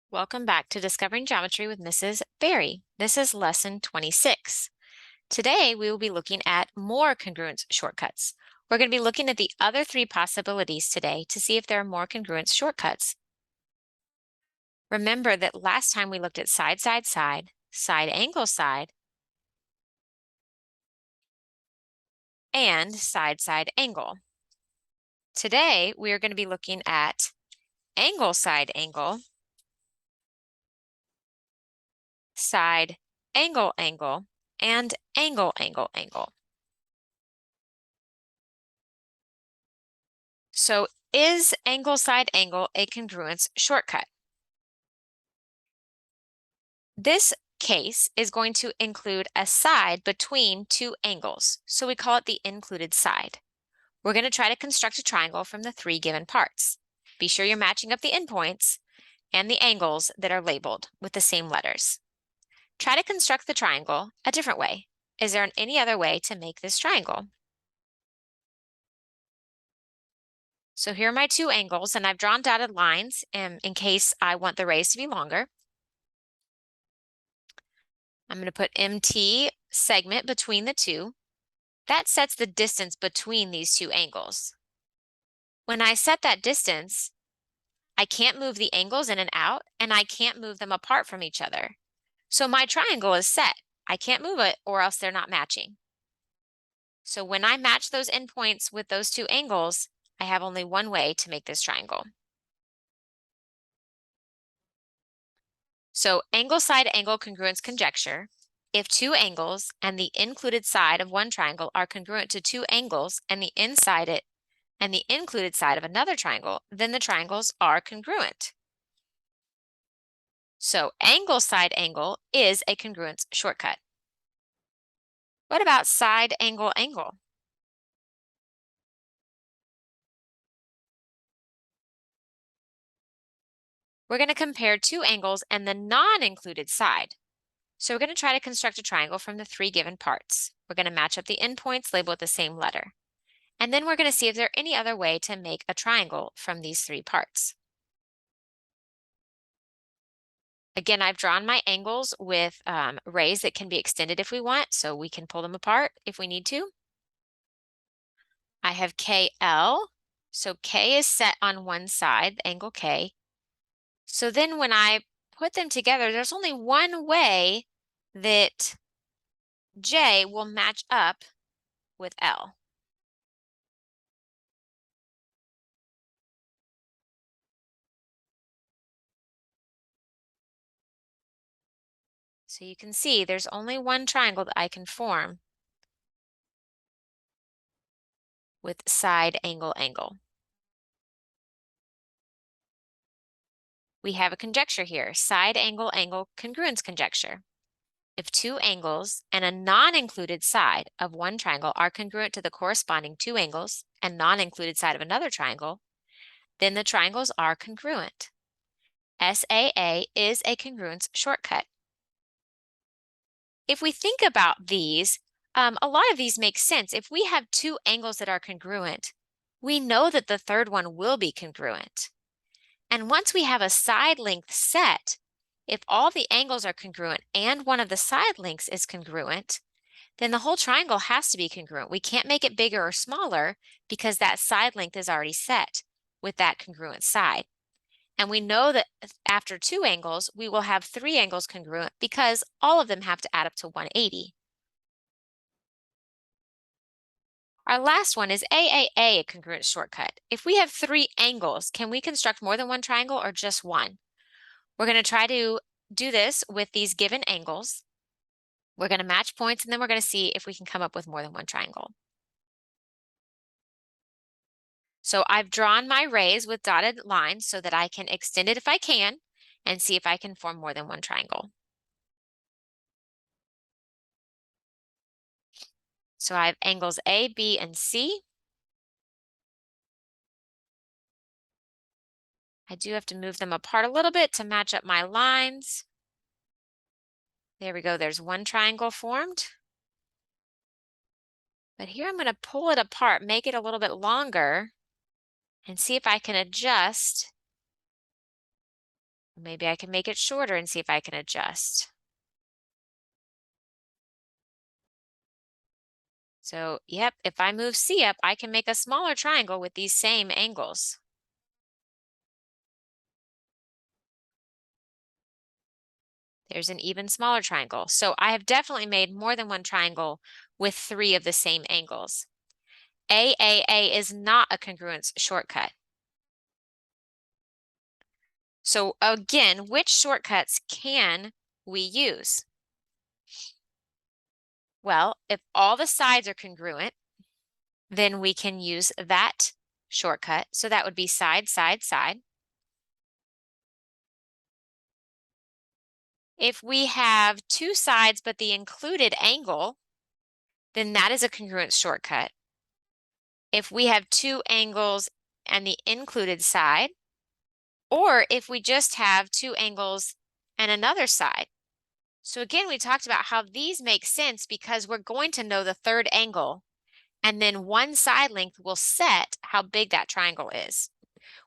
Welcome back to Discovering Geometry with Mrs. Berry. This is lesson 26. Today, we will be looking at more congruence shortcuts. We're going to be looking at the other three possibilities today to see if there are more congruence shortcuts. Remember that last time we looked at side, side, side, side, angle, side, and side, side, angle. Today, we are going to be looking at angle, side, angle, side, angle, angle, and angle, angle, angle. So is angle, side, angle a congruence shortcut? This case is going to include a side between two angles, so we call it the included side. We're going to try to construct a triangle from the three given parts. Be sure you're matching up the endpoints and the angles that are labeled with the same letters. Try to construct the triangle a different way. Is there any other way to make this triangle? So here are my two angles, and I've drawn dotted lines in case I want the rays to be longer. I'm going to put MT segment between the two. That sets the distance between these two angles. When I set that distance, I can't move the angles in and out, and I can't move them apart from each other. So my triangle is set. I can't move it or else they're not matching. So when I match those endpoints with those two angles, I have only one way to make this triangle. So angle side angle congruence conjecture. If two angles and the included side of one triangle are congruent to two angles and the inside and the included side of another triangle, then the triangles are congruent. So angle side angle is a congruence shortcut. What about side angle angle? We're going to compare two angles and the non-included side. So we're going to try to construct a triangle from the three given parts. We're going to match up the endpoints labeled with the same letter. And then we're going to see if there's any other way to make a triangle from these three parts. Again, I've drawn my angles with rays that can be extended if we want, so we can pull them apart if we need to. I have KL, so K is set on one side, the angle K. So then when I put them together, there's only one way that J will match up with L. So you can see there's only one triangle that I can form with side angle angle. We have a conjecture here, side angle angle congruence conjecture. If two angles and a non-included side of one triangle are congruent to the corresponding two angles and non-included side of another triangle, then the triangles are congruent. SAA is a congruence shortcut. If we think about these, a lot of these make sense. If we have two angles that are congruent, we know that the third one will be congruent. And once we have a side length set, if all the angles are congruent and one of the side lengths is congruent, then the whole triangle has to be congruent. We can't make it bigger or smaller because that side length is already set with that congruent side. And we know that after two angles, we will have three angles congruent because all of them have to add up to 180. Our last one is AAA, a congruent shortcut. If we have three angles, can we construct more than one triangle or just one? We're going to try to do this with these given angles. We're going to match points, and then we're going to see if we can come up with more than one triangle. So I've drawn my rays with dotted lines so that I can extend it if I can and see if I can form more than one triangle. So I have angles A, B, and C. I do have to move them apart a little bit to match up my lines. There we go, there's one triangle formed. But here I'm going to pull it apart, make it a little bit longer, and see if I can adjust Maybe I can make it shorter and see if I can adjust. So, yep, if I move C up, I can make a smaller triangle with these same angles. There's an even smaller triangle. So I have definitely made more than one triangle with 3 of the same angles. AAA is not a congruence shortcut. So again, which shortcuts can we use? Well, if all the sides are congruent, then we can use that shortcut. So that would be side, side, side. If we have 2 sides but the included angle, then that is a congruence shortcut. If we have 2 angles and the included side, or if we just have 2 angles and another side. So again, we talked about how these make sense because we're going to know the third angle, and then one side length will set how big that triangle is.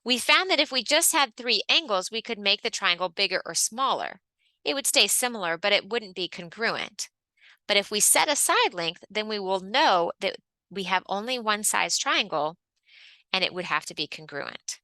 We found that if we just had 3 angles, we could make the triangle bigger or smaller. It would stay similar, but it wouldn't be congruent. But if we set a side length, then we will know that we have only one size triangle, and it would have to be congruent.